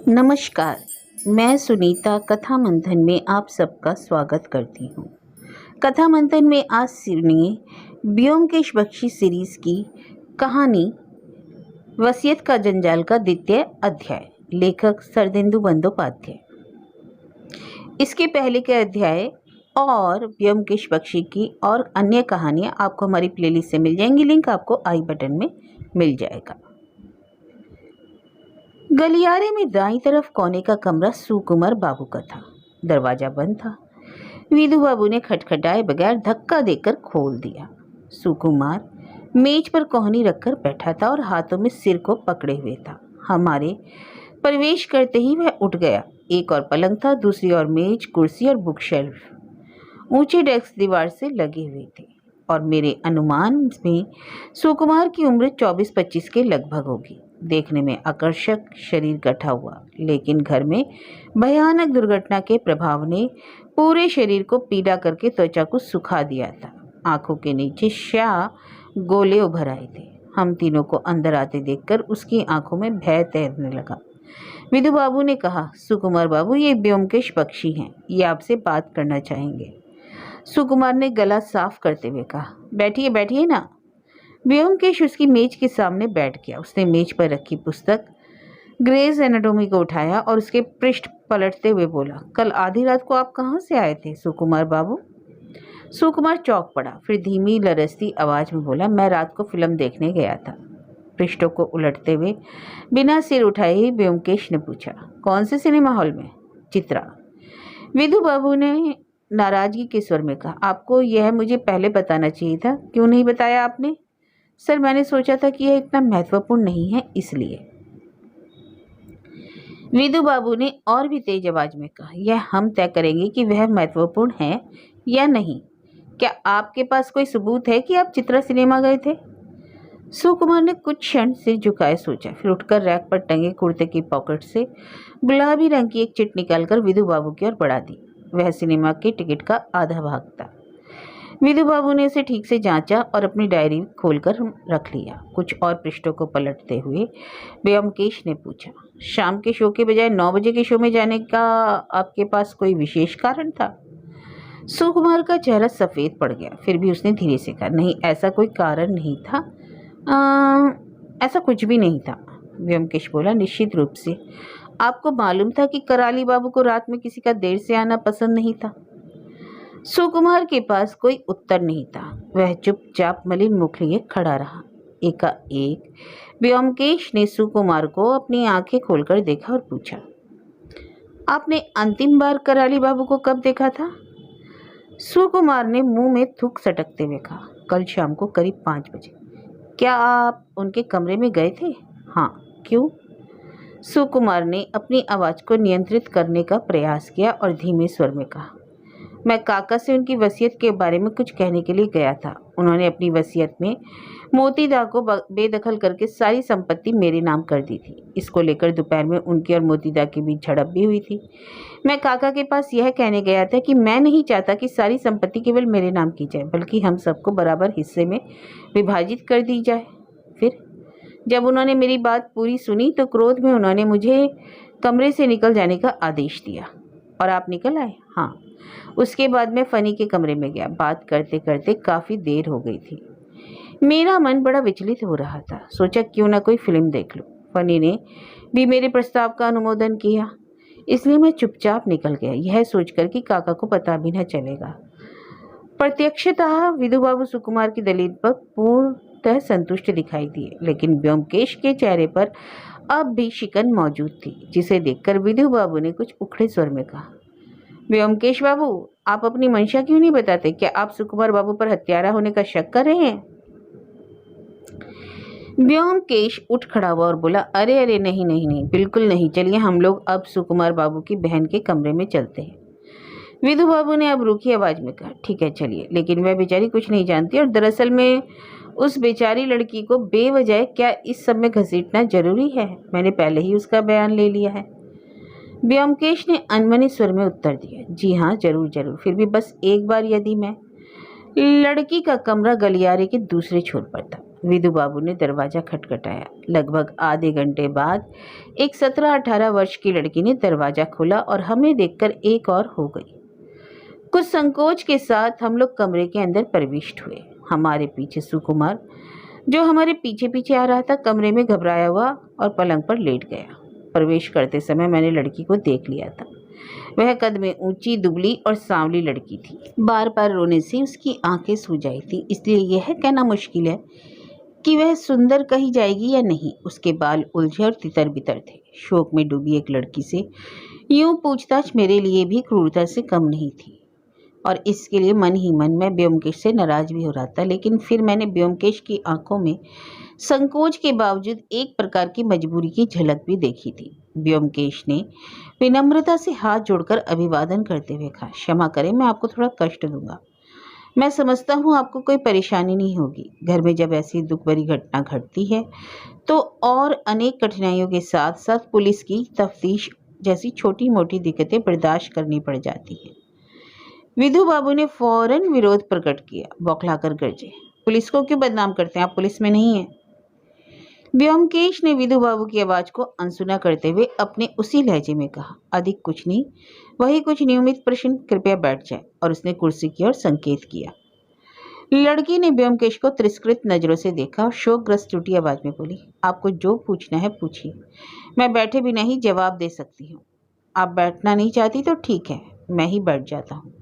नमस्कार, मैं सुनीता कथा मंथन में आप सबका स्वागत करती हूँ। कथा मंथन में आज सुनिए ब्योमकेश बख्शी सीरीज की कहानी वसीयत का जंजाल का द्वितीय अध्याय, लेखक शरदिंदु बंदोपाध्याय। इसके पहले के अध्याय और ब्योमकेश बख्शी की और अन्य कहानियाँ आपको हमारी प्लेलिस्ट से मिल जाएंगी। लिंक आपको आई बटन में मिल जाएगा। गलियारे में दाईं तरफ कोने का कमरा सुकुमार बाबू का था। दरवाजा बंद था। विधु बाबू ने खटखटाए बगैर धक्का देकर खोल दिया। सुकुमार मेज पर कोहनी रखकर बैठा था और हाथों में सिर को पकड़े हुए था। हमारे प्रवेश करते ही वह उठ गया। एक और पलंग था, दूसरी ओर मेज, कुर्सी और बुक शेल्फ। ऊंचे डेस्क दीवार से लगे हुए थे और मेरे अनुमान में सुकुमार की उम्र 24-25 के लगभग होगी। देखने में आकर्षक, शरीर गठा हुआ, लेकिन घर में भयानक दुर्घटना के प्रभाव ने पूरे शरीर को पीला करके त्वचा को सुखा दिया था। आंखों के नीचे स्याह गोले उभर आए थे। हम तीनों को अंदर आते देखकर उसकी आंखों में भय तैरने लगा। विधु बाबू ने कहा, सुकुमार बाबू, ये ब्योमकेश बख्शी हैं, ये आपसे बात करना चाहेंगे। सुकुमार ने गला साफ करते हुए कहा, बैठिए बैठिए ना। ब्योमकेश उसकी मेज के सामने बैठ गया। उसने मेज पर रखी पुस्तक ग्रेज एनाटॉमी को उठाया और उसके पृष्ठ पलटते हुए बोला, कल आधी रात को आप कहाँ से आए थे सुकुमार बाबू? सुकुमार चौंक पड़ा, फिर धीमी लरसती आवाज में बोला, मैं रात को फिल्म देखने गया था। पृष्ठों को उलटते हुए बिना सिर उठाए ही ब्योमकेश ने पूछा, कौन से सिनेमा हॉल में? चित्रा। विधु बाबू ने नाराजगी के स्वर में कहा, आपको यह मुझे पहले बताना चाहिए था। क्यों नहीं बताया आपने? सर, मैंने सोचा था कि यह इतना महत्वपूर्ण नहीं है, इसलिए। विधु बाबू ने और भी तेज आवाज में कहा, यह हम तय करेंगे कि वह महत्वपूर्ण है या नहीं। क्या आपके पास कोई सबूत है कि आप चित्रा सिनेमा गए थे? सुकुमार ने कुछ क्षण सिर झुकाए सोचा, फिर उठकर रैक पर टंगे कुर्ते की पॉकेट से गुलाबी रंग की एक चिट निकालकर विधु बाबू की ओर बढ़ा दी। वह सिनेमा के टिकट का आधा भाग था। विधु बाबू ने उसे ठीक से जांचा और अपनी डायरी खोलकर रख लिया। कुछ और पृष्ठों को पलटते हुए ब्योमकेश ने पूछा, शाम के शो के बजाय 9 बजे के शो में जाने का आपके पास कोई विशेष कारण था? सुकुमार का चेहरा सफ़ेद पड़ गया। फिर भी उसने धीरे से कहा, नहीं, ऐसा कोई कारण नहीं था। ऐसा कुछ भी नहीं था। ब्योमकेश बोला, निश्चित रूप से आपको मालूम था कि कराली बाबू को रात में किसी का देर से आना पसंद नहीं था। सुकुमार के पास कोई उत्तर नहीं था। वह चुपचाप मलिन मुख लिए खड़ा रहा। एकाएक ब्योमकेश ने सुकुमार को अपनी आंखें खोलकर देखा और पूछा, आपने अंतिम बार कराली बाबू को कब देखा था? सुकुमार ने मुंह में थूक सटकते हुए कहा, कल शाम को करीब 5 बजे। क्या आप उनके कमरे में गए थे? हाँ। क्यों? सुकुमार ने अपनी आवाज़ को नियंत्रित करने का प्रयास किया और धीमे स्वर में कहा, मैं काका से उनकी वसीयत के बारे में कुछ कहने के लिए गया था। उन्होंने अपनी वसीयत में मोतीदा को बेदखल करके सारी संपत्ति मेरे नाम कर दी थी। इसको लेकर दोपहर में उनकी और मोतीदा के बीच झड़प भी हुई थी। मैं काका के पास यह कहने गया था कि मैं नहीं चाहता कि सारी संपत्ति केवल मेरे नाम की जाए, बल्कि हम सबको बराबर हिस्से में विभाजित कर दी जाए। फिर जब उन्होंने मेरी बात पूरी सुनी तो क्रोध में उन्होंने मुझे कमरे से निकल जाने का आदेश दिया। और आप निकल आए? हाँ। उसके बाद मैं फनी के कमरे में गया। बात करते करते काफ़ी देर हो गई थी। मेरा मन बड़ा विचलित हो रहा था। सोचा क्यों ना कोई फिल्म देख लूं। फनी ने भी मेरे प्रस्ताव का अनुमोदन किया, इसलिए मैं चुपचाप निकल गया, यह सोचकर कि काका को पता भी न चलेगा। प्रत्यक्षतः विधु बाबू सुकुमार की दलील पर पूर्णतः संतुष्ट दिखाई दिए, लेकिन ब्योमकेश के चेहरे पर अब भी शिकन मौजूद थी, जिसे देखकर विधु बाबू ने कुछ उखड़े स्वर में कहा, ब्योमकेश बाबू, आप अपनी मंशा क्यों नहीं बताते? क्या आप सुकुमार बाबू पर हत्यारा होने का शक कर रहे हैं? ब्योमकेश उठ खड़ा हुआ और बोला, अरे अरे, नहीं नहीं नहीं, बिल्कुल नहीं। चलिए हम लोग अब सुकुमार बाबू की बहन के कमरे में चलते हैं। विधु बाबू ने अब रूखी आवाज में कहा, ठीक है चलिए, लेकिन वह बेचारी कुछ नहीं जानती और दरअसल में उस बेचारी लड़की को बेवजह क्या इस सब में घसीटना जरूरी है? मैंने पहले ही उसका बयान ले लिया है। ब्योमकेश ने अनमने स्वर में उत्तर दिया, जी हाँ, जरूर जरूर। फिर भी बस एक बार, यदि मैं। लड़की का कमरा गलियारे के दूसरे छोर पर था। विधु बाबू ने दरवाजा खटखटाया। लगभग आधे घंटे बाद एक 17-18 वर्ष की लड़की ने दरवाजा खोला और हमें देखकर एक और हो गई। कुछ संकोच के साथ हम लोग कमरे के अंदर प्रविष्ट हुए। हमारे पीछे सुकुमार, जो हमारे पीछे पीछे आ रहा था, कमरे में घबराया हुआ और पलंग पर लेट गया। प्रवेश करते समय मैंने लड़की को देख लिया था। वह कद में ऊंची, दुबली और सांवली लड़की थी। बार बार रोने से उसकी आंखें सूज आई थी, इसलिए यह कहना मुश्किल है कि वह सुंदर कही जाएगी या नहीं। उसके बाल उलझे और तितर बितर थे। शोक में डूबी एक लड़की से यूं पूछताछ मेरे लिए भी क्रूरता से कम नहीं थी, और इसके लिए मन ही मन में ब्योमकेश से नाराज भी हो रहा था। लेकिन फिर मैंने ब्योमकेश की आंखों में संकोच के बावजूद एक प्रकार की मजबूरी की झलक भी देखी थी। ब्योमकेश ने विनम्रता से हाथ जोड़कर अभिवादन करते हुए कहा, क्षमा करें, मैं आपको थोड़ा कष्ट दूंगा। मैं समझता हूँ आपको कोई परेशानी नहीं होगी। घर में जब ऐसी दुख भरी घटना घटती है तो और अनेक कठिनाइयों के साथ साथ पुलिस की तफ्तीश जैसी छोटी मोटी दिक्कतें बर्दाश्त करनी पड़ जाती हैं। विधु बाबू ने फौरन विरोध प्रकट किया, बौखलाकर गरजे, पुलिस को क्यों बदनाम करते हैं, आप पुलिस में नहीं हैं। ब्योमकेश ने विधु बाबू की आवाज को अनसुना करते हुए अपने उसी लहजे में कहा, अधिक कुछ नहीं, वही कुछ नियमित प्रश्न, कृपया बैठ जाए। और उसने कुर्सी की ओर संकेत किया। लड़की ने ब्योमकेश को तिरस्कृत नजरों से देखा और शोकग्रस्त टूटी आवाज में बोली, आपको जो पूछना है पूछिए, मैं बैठे बिना ही जवाब दे सकती हूँ। आप बैठना नहीं चाहती तो ठीक है, मैं ही बैठ जाता हूँ।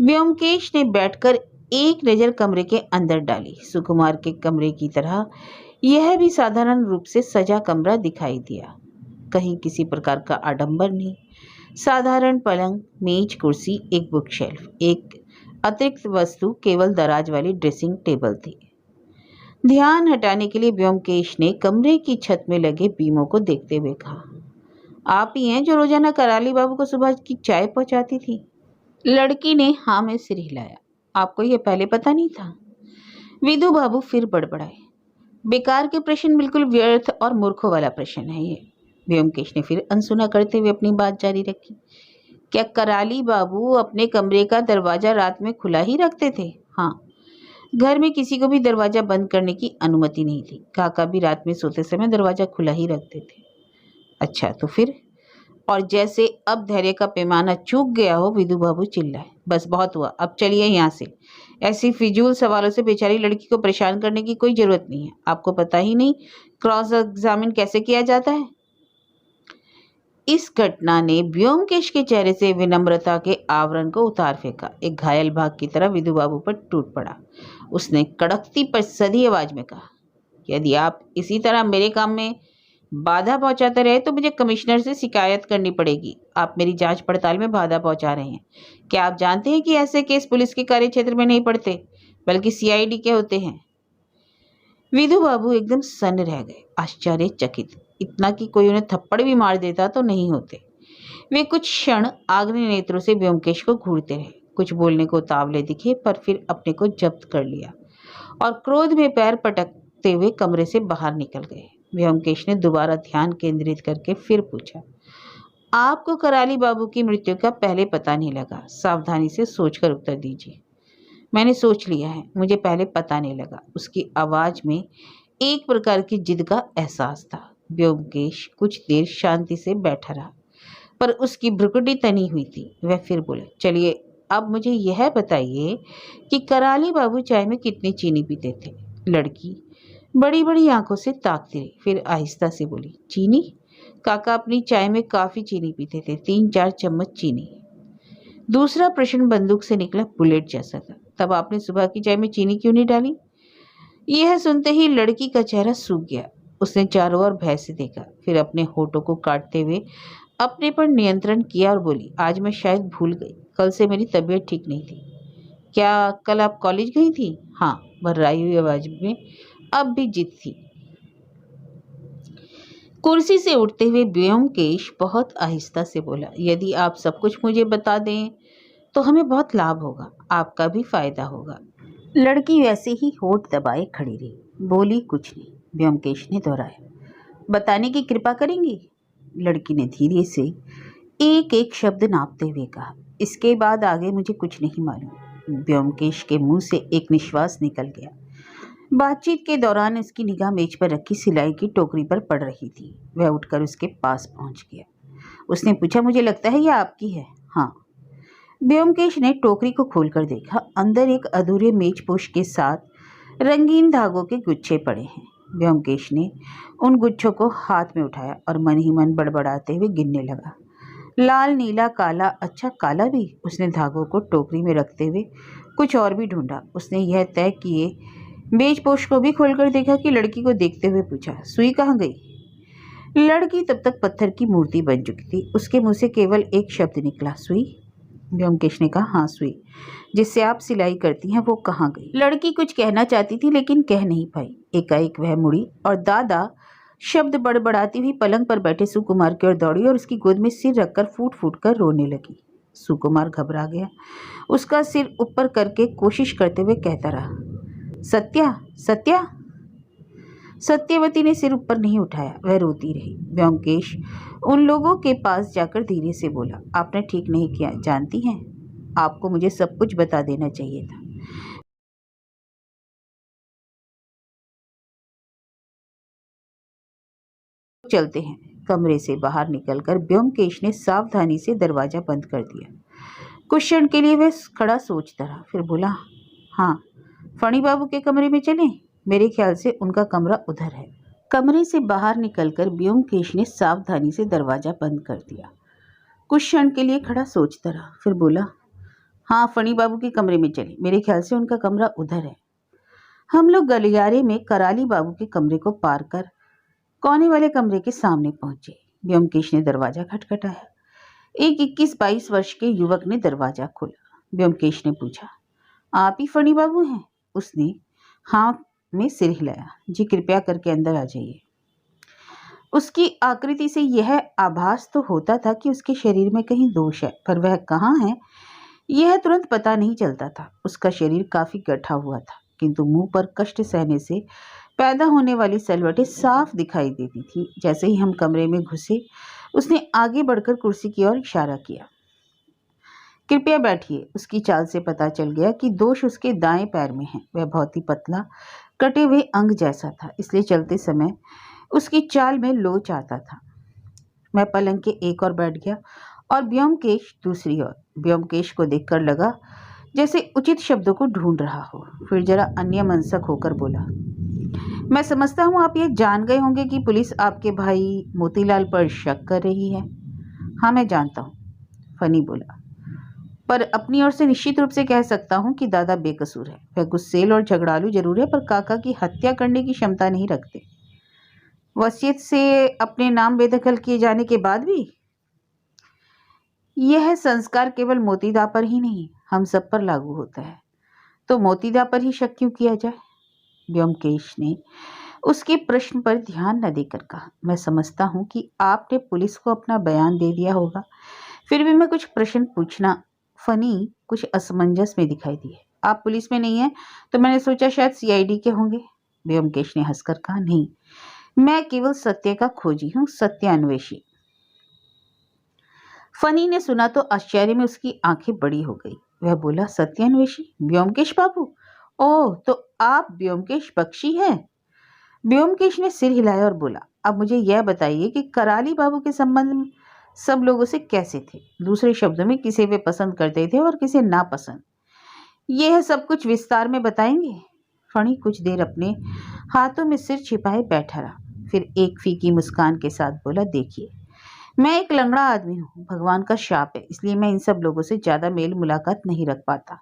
ब्योमकेश ने बैठकर एक नजर कमरे के अंदर डाली। सुकुमार के कमरे की तरह यह भी साधारण रूप से सजा कमरा दिखाई दिया। कहीं किसी प्रकार का आडंबर नहीं। साधारण पलंग, मेज, कुर्सी, एक बुक शेल्फ, एक अतिरिक्त वस्तु केवल दराज वाली ड्रेसिंग टेबल थी। ध्यान हटाने के लिए ब्योमकेश ने कमरे की छत में लगे बीमों को देखते हुए कहा, आप ही हैं जो रोजाना कराली बाबू को सुबह की चाय पहुंचाती थी। लड़की ने हाँ में सिर हिलाया। आपको यह पहले पता नहीं था? विधु बाबू फिर बड़बड़ाए, बेकार के प्रश्न, बिल्कुल व्यर्थ और मूर्खों वाला प्रश्न है ये। ब्योमकेश ने फिर अनसुना करते हुए अपनी बात जारी रखी, क्या कराली बाबू अपने कमरे का दरवाजा रात में खुला ही रखते थे? हाँ, घर में किसी को भी दरवाजा बंद करने की अनुमति नहीं थी। काका भी रात में सोते समय दरवाजा खुला ही रखते थे। अच्छा, तो फिर? और जैसे अब धैर्य का पैमाना चूक गया हो, विधु बाबू चिल्लाए, बस बहुत हुआ, अब चलिए यहाँ से। ऐसी फिजूल सवालों से बेचारी लड़की को परेशान करने की कोई जरूरत नहीं है। आपको पता ही नहीं क्रॉस एग्जामिन कैसे किया जाता है। इस घटना ने ब्योमकेश के चेहरे से विनम्रता के आवरण को उतार फेंका। एक घायल बाघ की तरह विधु बाबू पर टूट पड़ा। उसने कड़कती पर सधी आवाज में कहा, यदि आप इसी तरह मेरे काम में बाधा पहुंचाते रहे तो मुझे कमिश्नर से शिकायत करनी पड़ेगी। आप मेरी जांच पड़ताल में बाधा पहुंचा रहे हैं। क्या आप जानते हैं कि ऐसे केस पुलिस के कार्य क्षेत्र में नहीं पड़ते, बल्कि सीआईडी के होते हैं? विधु बाबू एकदम सन्न रह गए, आश्चर्यचकित, इतना कि कोई उन्हें थप्पड़ भी मार देता तो नहीं होते। वे कुछ क्षण आग्नेय नेत्रों से ब्योमकेश को घूरते रहे। कुछ बोलने को तावले दिखे, पर फिर अपने को जब्त कर लिया और क्रोध में पैर पटकते हुए कमरे से बाहर निकल गए। ब्योमकेश ने दोबारा ध्यान केंद्रित करके फिर पूछा, आपको कराली बाबू की मृत्यु का पहले पता नहीं लगा? सावधानी से सोचकर उत्तर दीजिए। मैंने सोच लिया है, मुझे पहले पता नहीं लगा। उसकी आवाज में एक प्रकार की जिद का एहसास था। ब्योमकेश कुछ देर शांति से बैठा रहा, पर उसकी भ्रुकुटी तनी हुई थी। वह फिर बोले, चलिए अब मुझे यह बताइए कि कराली बाबू चाय में कितनी चीनी पीते थे? लड़की बड़ी बड़ी आंखों से ताकती रही, फिर आहिस्ता से बोली, चीनी? काका अपनी चाय में काफी चीनी पीते थे, 3-4 चम्मच चीनी। दूसरा प्रश्न बंदूक से निकला, बुलेट जैसा था। तब आपने सुबह की चाय में चीनी क्यों नहीं डाली? यह सुनते ही लड़की का चेहरा सूख गया। उसने चारों ओर भय से देखा, फिर अपने होठों को काटते हुए अपने पर नियंत्रण किया और बोली, आज मैं शायद भूल गई, कल से मेरी तबीयत ठीक नहीं थी। क्या कल आप कॉलेज गई थी? हाँ, भर्राई हुई आवाज में अब भी जिद थी। कुर्सी से उठते हुए ब्योमकेश बहुत आहिस्ता से बोला, यदि आप सब कुछ मुझे बता दें तो हमें बहुत लाभ होगा, आपका भी फायदा होगा। लड़की वैसे ही होठ दबाए खड़ी रही, बोली कुछ नहीं। ब्योमकेश ने दोहराया, बताने की कृपा करेंगी? लड़की ने धीरे से एक एक शब्द नापते हुए कहा, इसके बाद आगे मुझे कुछ नहीं मालूम। ब्योमकेश के मुंह से एक निश्वास निकल गया। बातचीत के दौरान उसकी निगाह मेज पर रखी सिलाई की टोकरी पर पड़ रही थी। वह उठकर उसके पास पहुंच गया। उसने पूछा, मुझे लगता है यह आपकी है? हाँ। ब्योमकेश ने टोकरी को खोलकर देखा। अंदर एक अधूरे मेजपोश के साथ रंगीन धागों के गुच्छे पड़े हैं। ब्योमकेश ने उन गुच्छों को हाथ में उठाया और मन ही मन बड़बड़ाते हुए गिनने लगा। लाल, नीला, काला, अच्छा काला भी। उसने धागों को टोकरी में रखते हुए कुछ और भी ढूंढा। उसने यह तय किए मेजपोश को भी खोलकर देखा कि लड़की को देखते हुए पूछा, सुई कहाँ गई? लड़की तब तक पत्थर की मूर्ति बन चुकी थी। उसके मुंह से केवल एक शब्द निकला, सुई। ब्योमकेश ने कहा, हाँ सुई, जिससे आप सिलाई करती हैं वो कहाँ गई? लड़की कुछ कहना चाहती थी लेकिन कह नहीं पाई। एकाएक वह मुड़ी और दादा शब्द बड़बड़ाती हुई पलंग पर बैठे सुकुमार की ओर दौड़ी और उसकी गोद में सिर रखकर फूट फूट कर रोने लगी। सुकुमार घबरा गया। उसका सिर ऊपर करके कोशिश करते हुए कहता रहा, सत्या, सत्या। सत्यवती ने सिर ऊपर नहीं उठाया। वह रोती रही। ब्योमकेश उन लोगों के पास जाकर धीरे से बोला, आपने ठीक नहीं किया। जानती हैं, आपको मुझे सब कुछ बता देना चाहिए था। चलते हैं। कमरे से बाहर निकलकर ब्योमकेश ने सावधानी से दरवाजा बंद कर दिया। कुछ क्षण के लिए वह खड़ा सोचता रहा, फिर बोला, हाँ, फणी बाबू के कमरे में चलें? मेरे ख्याल से उनका कमरा उधर है। कमरे से बाहर निकलकर ब्योमकेश ने सावधानी से दरवाजा बंद कर दिया। कुछ क्षण के लिए खड़ा सोचता रहा, फिर बोला, हाँ, फणी बाबू के कमरे में चले। मेरे ख्याल से उनका कमरा उधर है। हम लोग गलियारे में कराली बाबू के कमरे को पार कर कोने वाले कमरे के सामने पहुंचे। ब्योमकेश ने दरवाजा खटखटाया। एक 21-22 वर्ष के युवक ने दरवाजा खोला। ब्योमकेश ने पूछा, आप ही फणी बाबू हैं? उसने हाँ में सिर हिलाया। जी, कृपया करके अंदर आ जाइए। उसकी आकृति से यह आभास तो होता था कि उसके शरीर में कहीं दोष है, पर वह कहाँ है यह तुरंत पता नहीं चलता था। उसका शरीर काफी गठा हुआ था, किंतु मुंह पर कष्ट सहने से पैदा होने वाली सलवटें साफ दिखाई देती थी। जैसे ही हम कमरे में घुसे, उसने आगे बढ़कर कुर्सी की ओर इशारा किया। कृपया बैठिए। उसकी चाल से पता चल गया कि दोष उसके दाएं पैर में है। वह बहुत ही पतला, कटे हुए अंग जैसा था, इसलिए चलते समय उसकी चाल में लोच आता था। मैं पलंग के एक ओर बैठ गया और ब्योमकेश दूसरी ओर। ब्योमकेश को देखकर लगा जैसे उचित शब्दों को ढूंढ रहा हो। फिर जरा अन्यमनस्क होकर बोला, मैं समझता हूँ आप ये जान गए होंगे कि पुलिस आपके भाई मोतीलाल पर शक कर रही है। हाँ, मैं जानता हूँ, फनी बोला, पर अपनी ओर से निश्चित रूप से कह सकता हूँ कि दादा बेकसूर है। वह गुस्सेल और झगड़ालू जरूर है, पर काका की हत्या करने की क्षमता नहीं रखते। वसीयत से अपने नाम बेदखल किए जाने के बाद भी। यह संस्कार केवल मोतीदा पर ही नहीं, हम सब पर लागू होता है। तो मोतीदा पर ही शक क्यों किया जाए? ब्योमकेश ने उसके प्रश्न पर ध्यान न देकर कहा, मैं समझता हूँ कि आपने पुलिस को अपना बयान दे दिया होगा, फिर भी मैं कुछ प्रश्न पूछना। फनी कुछ असमंजस में दिखाई दिए। आप पुलिस में नहीं हैं, तो मैंने सोचा शायद सीआईडी के होंगे। ब्योमकेश ने हंसकर कहा, नहीं, मैं केवल सत्य का खोजी हूँ, सत्यान्वेषी। फनी ने सुना तो आश्चर्य में उसकी आंखें बड़ी हो गई। वह बोला, सत्यान्वेषी? ब्योमकेश बाबू? ओह, तो आप ब्योमकेश बख्शी हैं? ब्योमकेश ने सिर हिलाया और बोला, अब मुझे यह बताइए कि कराली बाबू के संबंध में सब लोगों से कैसे थे? दूसरे शब्दों में, किसे वे पसंद करते थे और किसे नापसंद? यह सब कुछ विस्तार में बताएंगे? फणी कुछ देर अपने हाथों में सिर छिपाए बैठा रहा, फिर एक फीकी मुस्कान के साथ बोला, देखिए, मैं एक लंगड़ा आदमी हूँ, भगवान का शाप है, इसलिए मैं इन सब लोगों से ज्यादा मेल मुलाकात नहीं रख पाता।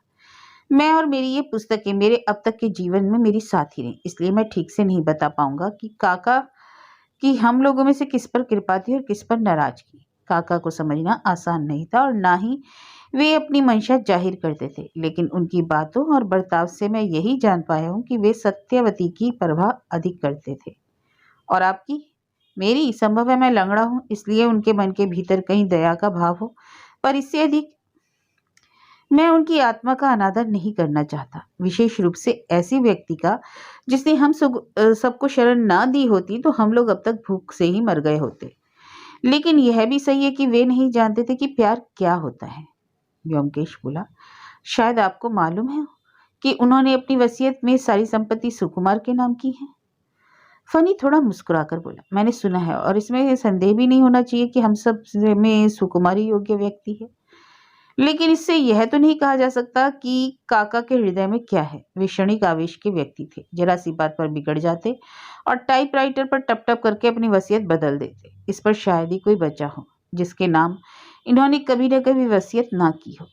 मैं और मेरी ये पुस्तकें मेरे अब तक के जीवन में मेरी साथी रही, इसलिए मैं ठीक से नहीं बता पाऊंगा कि काका की हम लोगों में से किस पर कृपा थी और किस पर नाराजगी। काका को समझना आसान नहीं था और ना ही वे अपनी मंशा जाहिर करते थे, लेकिन उनकी बातों और बर्ताव से मैं यही जान पाया हूँ कि वे सत्यवती की परवाह अधिक करते थे। और आपकी? मेरी? संभव है मैं लंगड़ा हूँ, इसलिए उनके मन के भीतर कहीं दया का भाव हो, पर इससे अधिक मैं उनकी आत्मा का अनादर नहीं करना चाहता, विशेष रूप से ऐसी व्यक्ति का जिसने हम सबको शरण ना दी होती तो हम लोग अब तक भूख से ही मर गए होते। लेकिन यह भी सही है कि वे नहीं जानते थे कि प्यार क्या होता है। व्योमकेश बोला, शायद आपको मालूम है कि उन्होंने अपनी वसीयत में सारी संपत्ति सुकुमार के नाम की है? फनी थोड़ा मुस्कुराकर बोला, मैंने सुना है और इसमें संदेह भी नहीं होना चाहिए कि हम सब में सुकुमार ही योग्य व्यक्ति है। लेकिन इससे यह तो नहीं कहा जा सकता कि काका के हृदय में क्या है। वे क्षणिक आवेश के व्यक्ति थे, जरा सी बात पर बिगड़ जाते और टाइपराइटर पर टप टप करके अपनी वसीयत बदल देते। इस पर शायद ही कोई बचा हो जिसके नाम इन्होंने कभी न कभी वसीयत ना की हो।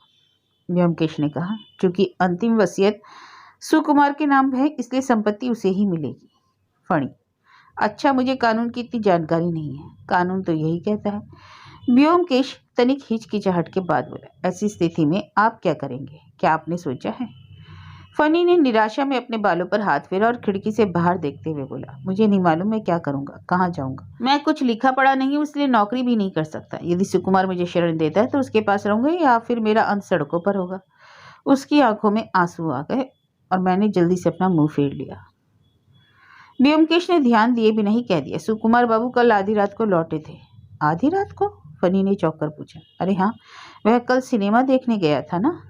व्योमकेश ने कहा, चूंकि अंतिम वसीयत सुकुमार के नाम है इसलिए संपत्ति उसे ही मिलेगी। फणी, अच्छा, मुझे कानून की इतनी जानकारी नहीं है। कानून तो यही कहता है। व्योमकेश तनिक हिचकिचाहट के बाद बोला, ऐसी स्थिति में आप क्या करेंगे? क्या आपने सोचा है? फनी ने निराशा में अपने बालों पर हाथ फेरा और खिड़की से बाहर देखते हुए बोला, मुझे नहीं मालूम मैं क्या करूंगा, कहाँ जाऊंगा। मैं कुछ लिखा पढ़ा नहीं हूँ, इसलिए नौकरी भी नहीं कर सकता। यदि सुकुमार मुझे शरण देता है तो उसके पास रहूंगा या फिर मेरा अंत सड़कों पर होगा। उसकी आंखों में आंसू आ गए और मैंने जल्दी से अपना मुंह फेर लिया। व्योमकेश ने ध्यान दिए बिना ही कह दिया, सुकुमार बाबू कल आधी रात को लौटे थे। आधी रात को? फनी ने चौंक कर पूछा। अरे हाँ, वह कल सिनेमा देखने गया था ना?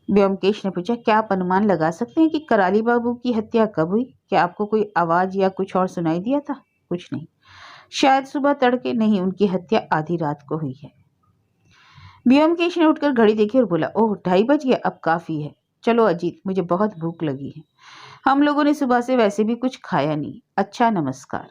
व्योमकेश ने पूछा, क्या आप अनुमान लगा सकते हैं कि कराली बाबू की हत्या कब हुई? क्या आपको कोई आवाज या कुछ और सुनाई दिया था? कुछ नहीं। शायद सुबह तड़के? नहीं, उनकी हत्या आधी रात को हुई है। व्योमकेश ने उठकर घड़ी देखी और बोला, ओह 2:30 बज गया, अब काफी है। चलो अजीत, मुझे बहुत भूख लगी है। हम लोगों ने सुबह से वैसे भी कुछ खाया नहीं। अच्छा, नमस्कार।